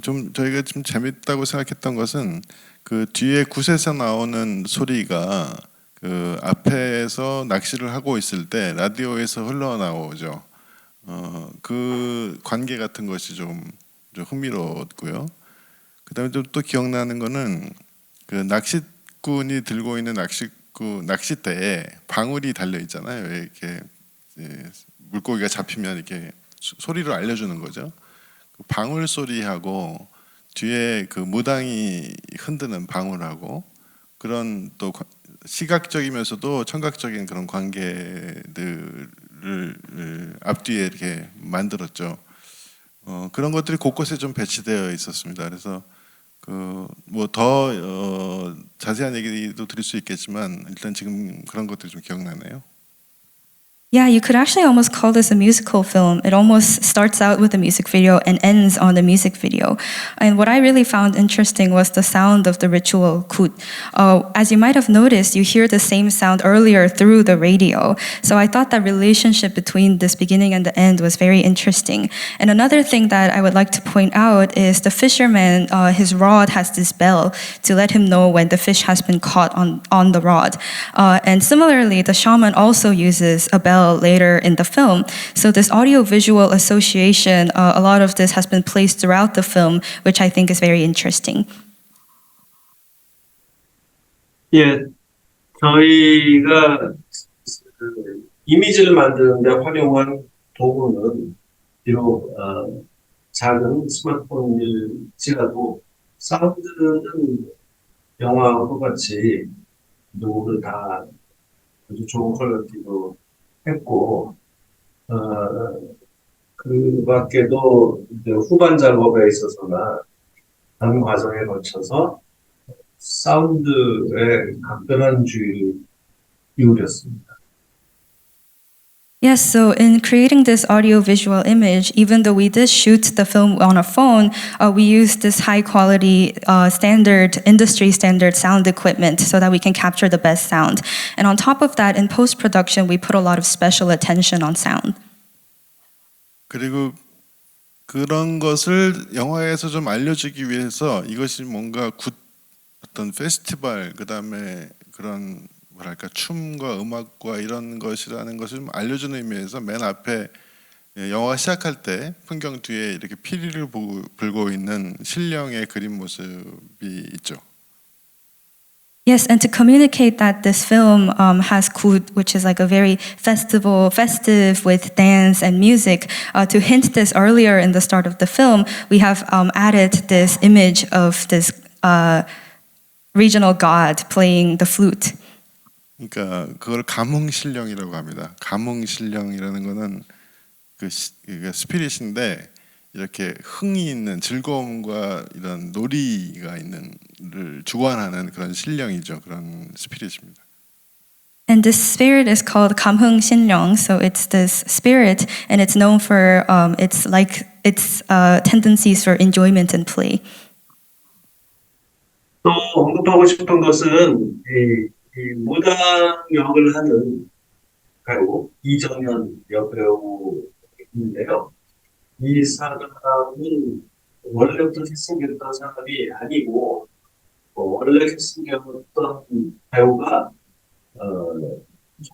좀 저희가 좀 재밌다고 생각했던 것은 그 뒤에 굿에서 나오는 소리가 그 앞에서 낚시를 하고 있을 때 라디오에서 흘러나오죠. 그 관계 같은 것이 좀 흥미로웠고요. 그다음에 또 기억나는 거는 그 낚시꾼이 들고 있는 낚싯대에 방울이 달려 있잖아요. 이렇게 물고기가 잡히면 이렇게 소리로 알려주는 거죠. 그 방울 소리하고 뒤에 그 무당이 흔드는 방울하고 그런 또 시각적이면서도 청각적인 그런 관계들을 앞뒤에 이렇게 만들었죠. 그런 것들이 곳곳에 좀 배치되어 있었습니다. 그래서 뭐 더 자세한 얘기도 드릴 수 있겠지만 일단 지금 그런 것들이 좀 기억나네요. Yeah, you could actually almost call this a musical film. It almost starts out with a music video and ends on the music video. And what I really found interesting was the sound of the ritual kut. As you might have noticed, you hear the same sound earlier through the radio. So I thought that relationship between this beginning and the end was very interesting. And another thing that I would like to point out is the fisherman, his rod has this bell to let him know when the fish has been caught on the rod. And similarly, the shaman also uses a bell well later in the film. So this audio-visual association, a lot of this has been placed throughout the film, which I think is very interesting. 예, 저희가 이미지를 만드는데 활용한 도구는 비록 작은 스마트폰일지라도 사운드는 영화와 같이 누구를 다 아주 좋은 퀄리티로 했고 그 밖에도 이제 후반 작업에 있어서나 다른 과정에 거쳐서 사운드에 각별한 주의를 기울였습니다. Yes, so in creating this audio-visual image, even though we did shoot the film on a phone, we used this high-quality, industry-standard sound equipment so that we can capture the best sound. And on top of that, in post-production, we put a lot of special attention on sound. 그리고 그런 것을 영화에서 좀 알려주기 위해서 이것이 뭔가 어떤 페스티벌 그다음에 그런 뭐랄까 춤과 음악과 이런 것이라는 것을 좀 알려주는 의미에서 맨 앞에 영화가 시작할 때 풍경 뒤에 이렇게 피리를 불고 있는 신령의 그림 모습이 있죠. Yes, and to communicate that this film has kud, which is like a very festive with dance and music, to hint this earlier in the start of the film, we have added this image of this regional god playing the flute. 그러니까 그걸 감흥신령이라고 합니다. 감흥신령이라는 거는 그러니까 스피릿인데 이렇게 흥이 있는 즐거움과 이런 놀이가 있는를 주관하는 그런 신령이죠. 그런 스피릿입니다. And this spirit is called 감흥 신령, so it's this spirit, and it's known for its tendencies for enjoyment and play. 또 언급하고 싶은 것은 이 무당 역을 하는 배우 이정현 여배우인데요. 이 사람은 원래부터 캐스팅됐던 사람이 아니고 원래 캐스팅되었던 배우가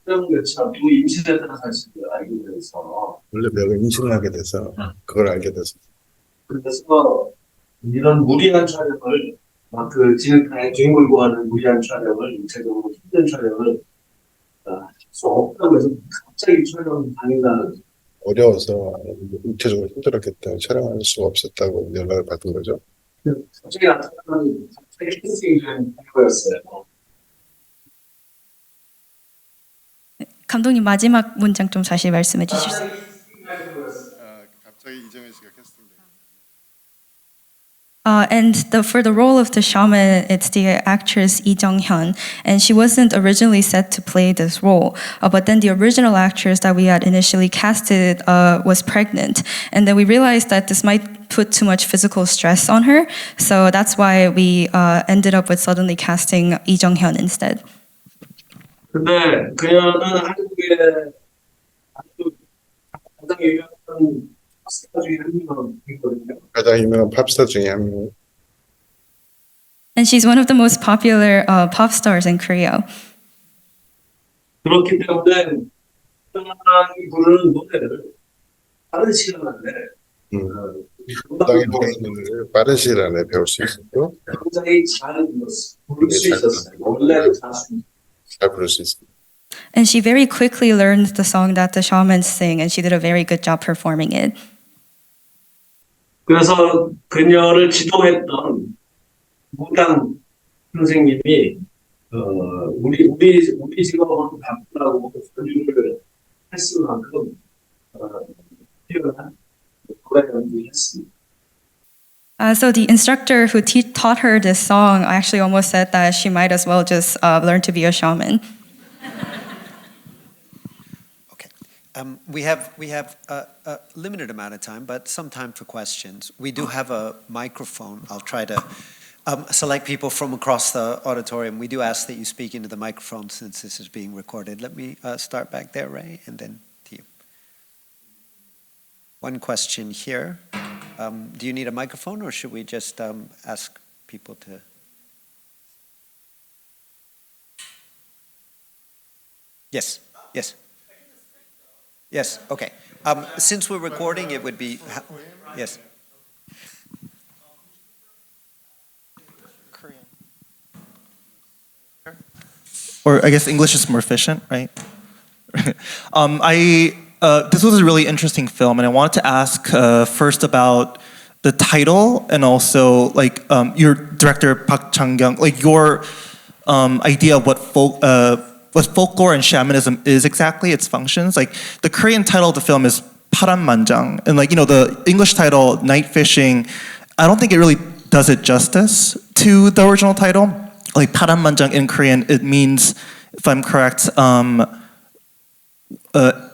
촬영 며칠 후 임신했다는 사실을 알게 돼서 원래 배우가 임신을 하게 돼서 그걸 알게 돼서 그래서 이런 무리한 촬영을 막 그 진흙탕에 뒹굴고 하는 무리한 촬영을 인체적으로 힘든 촬영을 할 수 없다고 해서 갑자기 촬영 당일날 어려워서 육체적으로 힘들었겠다 촬영할 수가 없었다고 연락을 받은 거죠. 갑자기 나타나는 갑자기 캐스팅이 된 거였어요. 감독님 마지막 문장 좀 다시 말씀해 주실 수 있어요? 갑자기 이정현 씨가 캐스팅된. For the role of the shaman, it's the actress Lee Jung-hyun, and she wasn't originally set to play this role. But then the original actress that we had initially casted was pregnant, and then we realized that this might put too much physical stress on her, so that's why we ended up with suddenly casting Lee Jung-hyun instead. 근데 그녀는 한국의 아주 가장 유명한 스타 중에 한 명이거든요. 가장 유명한 팝스타 중에 한 명. And she's one of the most popular pop stars in Korea. 그렇기 때문에 사람이 부르는 노래를 빠른 시간 안에 적당히 노래를 빠른 시간 안에 배울 수 있었고 굉장히 잘 부를 수 있었어요. 원래 가수. 잘 부를 수 있습니다. And she very quickly learned the song that the shamans sing, and she did a very good job performing it. 그래서 그녀를 지도했던 무당 선생님이 우리 직업으로 바꾸라고 소리를 했을 만큼 뛰어난 노래 연주를 했습니다. So the instructor who taught her this song actually almost said that she might as well just learn to be a shaman. We have a limited amount of time, but some time for questions. We do have a microphone. I'll try to select people from across the auditorium. We do ask that you speak into the microphone since this is being recorded. Let me start back there, Ray, and then to you. One question here. Do you need a microphone, or should we just ask people to? Yes. Yes, okay. Since we're recording, it would be, yes. Or I guess English is more efficient, right? This was a really interesting film, and I wanted to ask first about the title and also like your director Park Chan-kyong, like your idea of what folklore and shamanism is exactly, its functions. Like the Korean title of the film is 파란만장, and like the English title Night Fishing, I don't think it really does it justice to the original title. Like 파란만장 in Korean, it means, if I'm correct,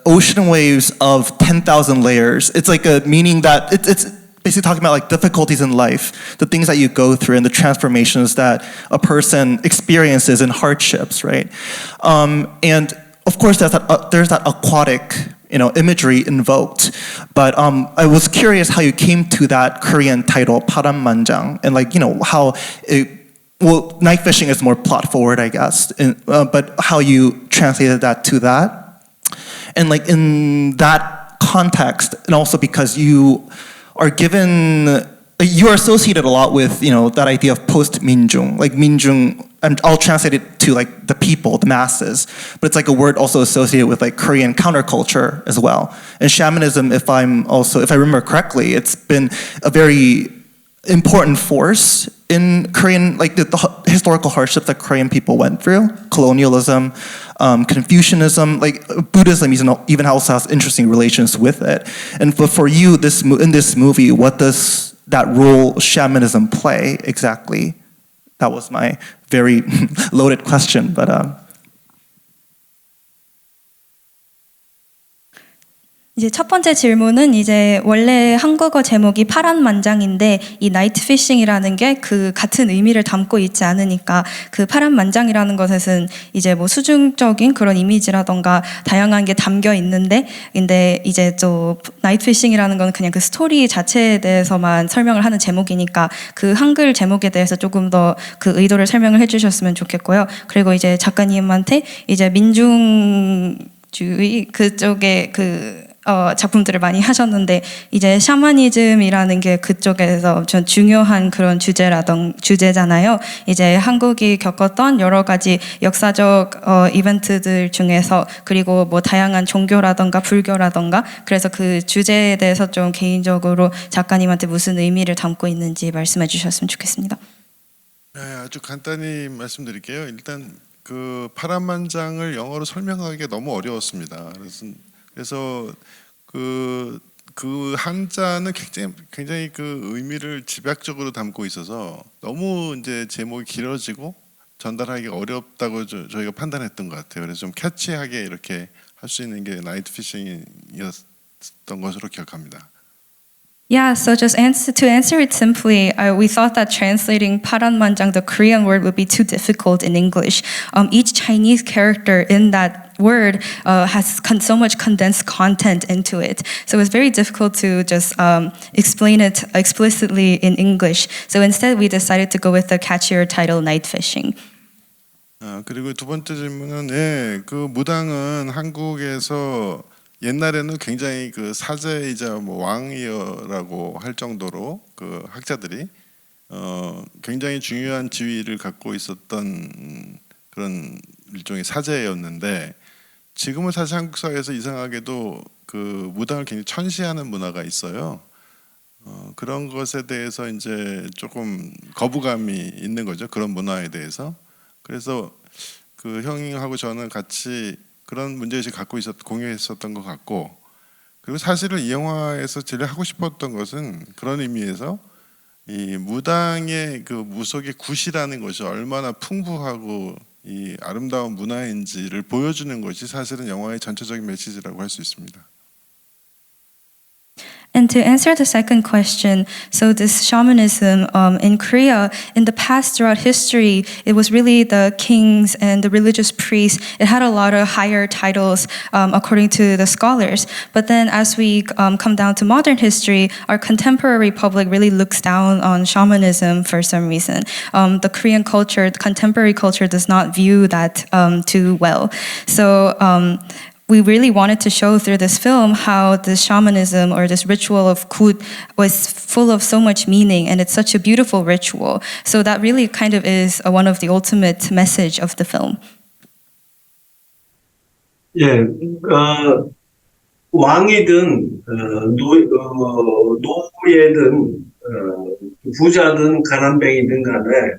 ocean waves of 10,000 layers. It's like a meaning that it's basically talking about like difficulties in life, the things that you go through and the transformations that a person experiences in hardships, right? And of course, there's that aquatic imagery invoked. But I was curious how you came to that Korean title, 파란만장, and like how well, night fishing is more plot forward, I guess, but how you translated that to that. And like in that context, and also because you are associated a lot with, that idea of post-민중, like 민중, and I'll translate it to like the people, the masses, but it's like a word also associated with like Korean counterculture as well. And shamanism, if I remember correctly, it's been a very important force in Korean, like the historical hardships that Korean people went through, colonialism, Confucianism, like Buddhism even also has interesting relations with it. But for you, in this movie, what does that role shamanism play exactly? That was my very loaded question, but 이제 첫 번째 질문은 이제 원래 한국어 제목이 파란만장인데 이 나이트 피싱이라는 게 그 같은 의미를 담고 있지 않으니까 그 파란만장이라는 것에는 이제 뭐 수중적인 그런 이미지라던가 다양한 게 담겨 있는데 근데 이제 또 나이트 피싱이라는 건 그냥 그 스토리 자체에 대해서만 설명을 하는 제목이니까 그 한글 제목에 대해서 조금 더 그 의도를 설명을 해주셨으면 좋겠고요. 그리고 이제 작가님한테 이제 민중주의 그쪽에 작품들을 많이 하셨는데 이제 샤머니즘이라는 게 그쪽에서 좀 중요한 그런 주제잖아요. 이제 한국이 겪었던 여러 가지 역사적 이벤트들 중에서 그리고 뭐 다양한 종교라던가 불교라던가 그래서 그 주제에 대해서 좀 개인적으로 작가님한테 무슨 의미를 담고 있는지 말씀해 주셨으면 좋겠습니다. 네, 아주 간단히 말씀드릴게요. 일단 그 파란만장을 영어로 설명하기가 너무 어려웠습니다. 그래서 그 한자는 굉장히 그 의미를 집약적으로 담고 있어서 너무 이제 제목이 길어지고 전달하기가 어렵다고 저희가 판단했던 것 같아요. 그래서 좀 캐치하게 이렇게 할 수 있는 게 나이트 피싱이었던 것으로 기억합니다. Yeah, so just to answer it simply, we thought that translating 파란만장, the Korean word, would be too difficult in English. Each Chinese character in that word has so much condensed content into it. So it's very difficult to just explain it explicitly in English. So instead, we decided to go with the catchier title, Night Fishing. 그리고 두 번째 질문은 그 무당은 한국에서 옛날에는 굉장히 그 사제이자 뭐 왕이라고 할 정도로 그 학자들이 굉장히 중요한 지위를 갖고 있었던 그런 일종의 사제였는데 지금은 사실 한국 사회에서 이상하게도 그 무당을 굉장히 천시하는 문화가 있어요. 그런 것에 대해서 이제 조금 거부감이 있는 거죠. 그런 문화에 대해서. 그래서 그 형님하고 저는 같이 그런 문제의식 갖고 공유했었던 것 같고 그리고 사실은 이 영화에서 제일 하고 싶었던 것은 그런 의미에서 이 무당의 그 무속의 굿이라는 것이 얼마나 풍부하고 이 아름다운 문화인지를 보여주는 것이 사실은 영화의 전체적인 메시지라고 할 수 있습니다. And to answer the second question, so this shamanism in Korea, in the past throughout history, it was really the kings and the religious priests. It had a lot of higher titles according to the scholars. But then as we come down to modern history, our contemporary public really looks down on shamanism for some reason. The Korean culture, the contemporary culture does not view that too well. So we really wanted to show through this film how this shamanism or this ritual of kud was full of so much meaning, and it's such a beautiful ritual. So that really kind of is one of the ultimate message of the film. 예, 왕이든 노예든 부자든 가난뱅이든 간에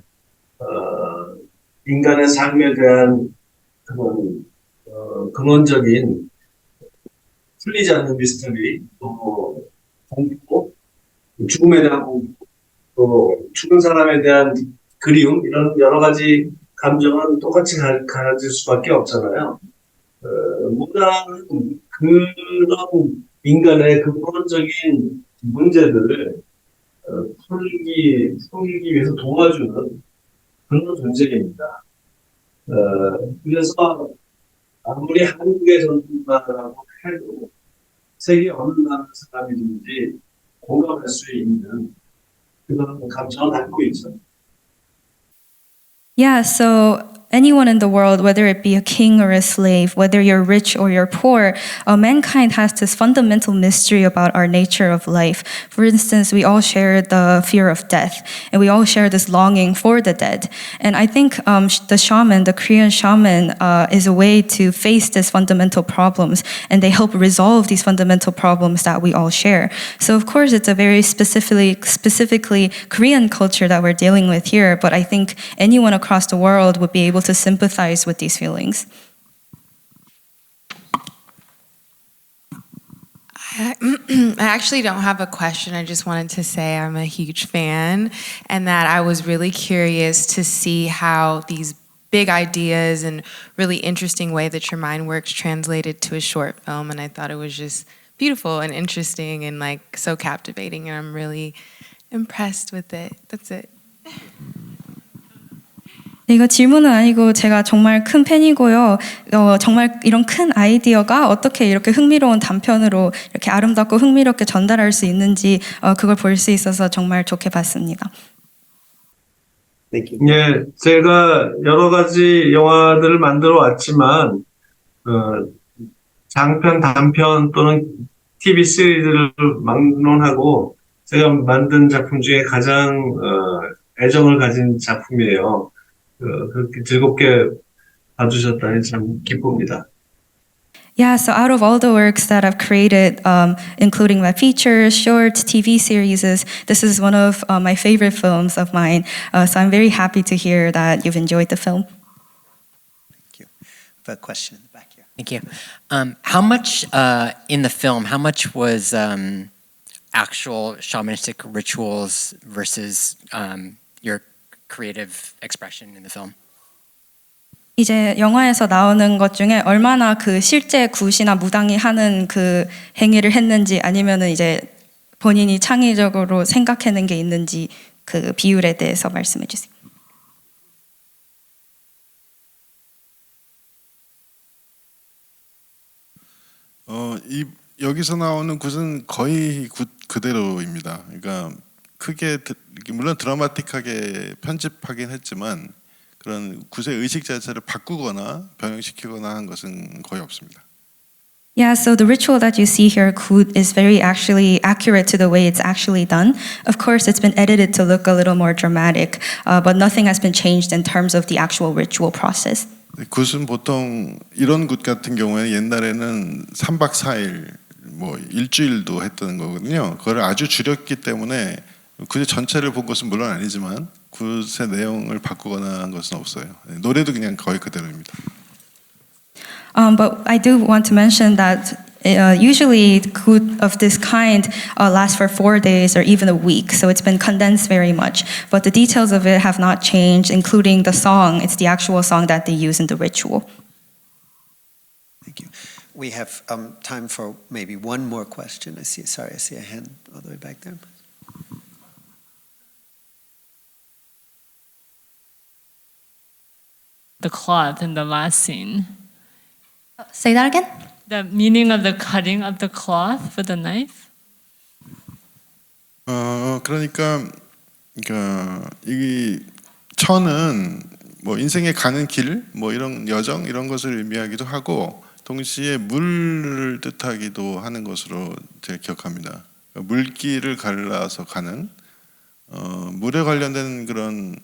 인간의 삶에 대한 그런 근원적인 풀리지 않는 미스터리, 또 공포, 죽음에 대한 공포, 또 죽은 사람에 대한 그리움, 이런 여러 가지 감정은 똑같이 가질 수밖에 없잖아요. 문화는 그런 인간의 근본적인 문제들을 풀기 위해서 도와주는 그런 존재입니다. 그래서 아무리 한국의 전통가라고 해도 세계 어느 나라 사람이든지 공감할 수 있는 그런 감정을 갖고 있죠. Yeah, so anyone in the world, whether it be a king or a slave, whether you're rich or you're poor, mankind has this fundamental mystery about our nature of life. For instance, we all share the fear of death, and we all share this longing for the dead. And I think the shaman, the Korean shaman, is a way to face these fundamental problems, and they help resolve these fundamental problems that we all share. So of course, it's a very specifically Korean culture that we're dealing with here, but I think anyone across the world would be able to sympathize with these feelings. I actually don't have a question. I just wanted to say I'm a huge fan, and that I was really curious to see how these big ideas and really interesting way that your mind works translated to a short film, and I thought it was just beautiful and interesting and like so captivating, and I'm really impressed with it. That's it. 이거 질문은 아니고 제가 정말 큰 팬이고요. 정말 이런 큰 아이디어가 어떻게 이렇게 흥미로운 단편으로 이렇게 아름답고 흥미롭게 전달할 수 있는지 그걸 볼 수 있어서 정말 좋게 봤습니다. Thank you. 예, 제가 여러 가지 영화들을 만들어 왔지만 장편, 단편 또는 TV 시리즈를 막론하고 제가 만든 작품 중에 가장 애정을 가진 작품이에요. 그렇게 즐겁게 봐주셨다니 참 기쁩니다. Yeah, so out of all the works that I've created, including my features, shorts, TV series, this is one of my favorite films of mine. So I'm very happy to hear that you've enjoyed the film. Thank you. I have a question in the back here. Thank you. How much in the film, how much was actual shamanistic rituals versus your creative expression in the film? 이제 영화에서 나오는 것 중에 얼마나 그 실제 굿이나 무당이 하는 그 행위를 했는지 아니면은 이제 본인이 창의적으로 생각해낸 게 있는지 그 비율에 대해서 말씀해 주세요. 여기서 나오는 굿은 거의 굿 그대로입니다. 그러니까 크게 물론 드라마틱하게 편집하긴 했지만 그런 굿의 의식 자체를 바꾸거나 변형시키거나 한 것은 거의 없습니다. Yeah, so the ritual that you see here, kud, is very actually accurate to the way it's actually done. Of course, it's been edited to look a little more dramatic, but nothing has been changed in terms of the actual ritual process. 굿은 보통 이런 굿 같은 경우에 옛날에는 3박 4일 뭐 일주일도 했던 거거든요. 그걸 아주 줄였기 때문에 굿의 전체를 본 것은 물론 아니지만 굿의 내용을 바꾸거나 한 것은 없어요. 노래도 그냥 거의 그대로입니다. But I do want to mention that usually kud of this kind lasts for 4 days or even a week, so it's been condensed very much. But the details of it have not changed, including the song. It's the actual song that they use in the ritual. Thank you. We have time for maybe one more question. I see a hand all the way back there. The cloth in the last scene. Say that again? The meaning of the cutting of the cloth for the knife? 그러니까 이 천은 뭐 인생에 가는 길, 뭐 이런 여정 이런 것을 의미하기도 하고 동시에 물을 뜻하기도 하는 것으로 제가 기억합니다. 물길을 갈라서 가는 물에 관련된 그런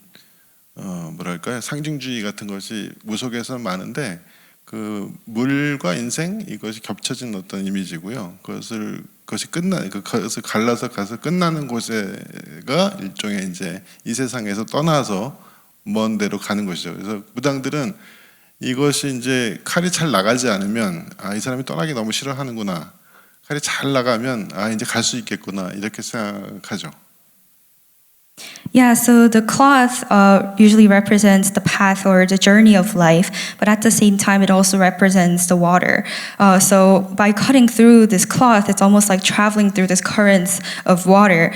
뭐랄까요, 상징주의 같은 것이 무속에서는 많은데 그 물과 인생 이것이 겹쳐진 어떤 이미지고요. 그것이 그것을 갈라서 가서 끝나는 곳에가 일종의 이제 이 세상에서 떠나서 먼 데로 가는 것이죠. 그래서 무당들은 이것이 이제 칼이 잘 나가지 않으면 이 사람이 떠나기 너무 싫어하는구나. 칼이 잘 나가면 이제 갈 수 있겠구나 이렇게 생각하죠. Yeah, so the cloth usually represents the path or the journey of life, but at the same time, it also represents the water. So by cutting through this cloth, it's almost like traveling through this currents of water.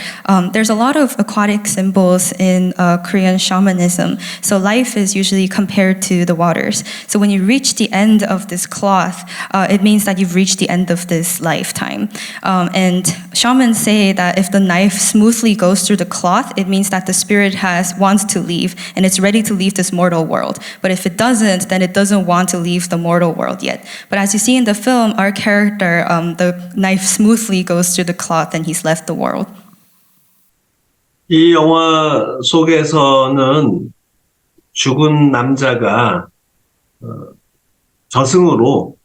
There's a lot of aquatic symbols in Korean shamanism. So life is usually compared to the waters. So when you reach the end of this cloth, it means that you've reached the end of this lifetime. And shamans say that if the knife smoothly goes through the cloth, it means that the spirit wants to leave and it's ready to leave this mortal world. But if it doesn't, then it doesn't want to leave the mortal world yet. But as you see in the film, our character, the knife smoothly goes through the cloth and he's left the world. 이 영화 속에서는 죽은 남자가 저승으로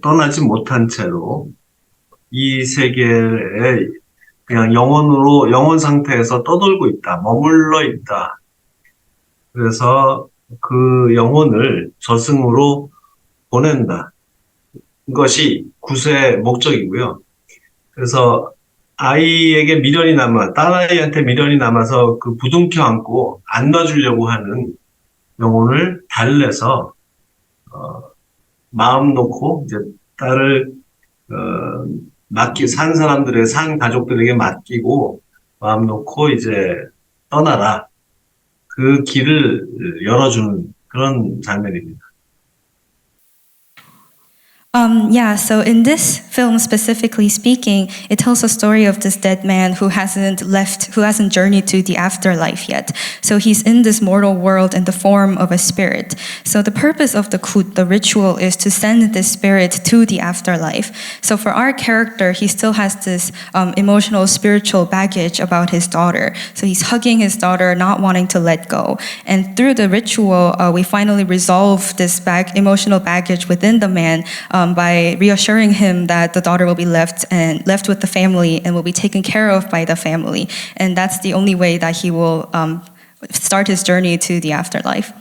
떠나지 못한 채로 이 세계에 그냥 영혼 상태에서 떠돌고 있다, 머물러 있다. 그래서 그 영혼을 저승으로 보낸다. 이것이 구세의 목적이고요. 그래서 아이에게 미련이 딸아이한테 미련이 남아서 그 부둥켜 안고 안 놔주려고 하는 영혼을 달래서, 마음 놓고 이제 딸을, 산 사람들의 산 가족들에게 맡기고 마음 놓고 이제 떠나라. 그 길을 열어주는 그런 장면입니다. Yeah, so in this film specifically speaking, it tells a story of this dead man who hasn't journeyed to the afterlife yet. So he's in this mortal world in the form of a spirit. So the purpose of the kut, the ritual, is to send this spirit to the afterlife. So for our character, he still has this emotional, spiritual baggage about his daughter. So he's hugging his daughter, not wanting to let go. And through the ritual, we finally resolve this emotional baggage within the man, by reassuring him that the daughter will be left with the family and will be taken care of by the family. And that's the only way that he will start his journey to the afterlife.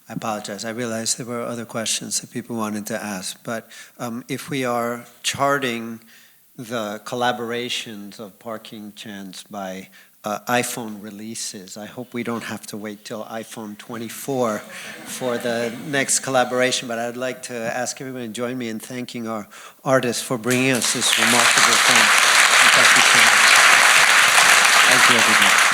I apologize. I realized there were other questions that people wanted to ask, but if we are charting the collaborations of Park Chan-wook by iPhone releases, I hope we don't have to wait till iPhone 24 for the next collaboration, but I'd like to ask everyone to join me in thanking our artists for bringing us this remarkable film. Thank you, everybody.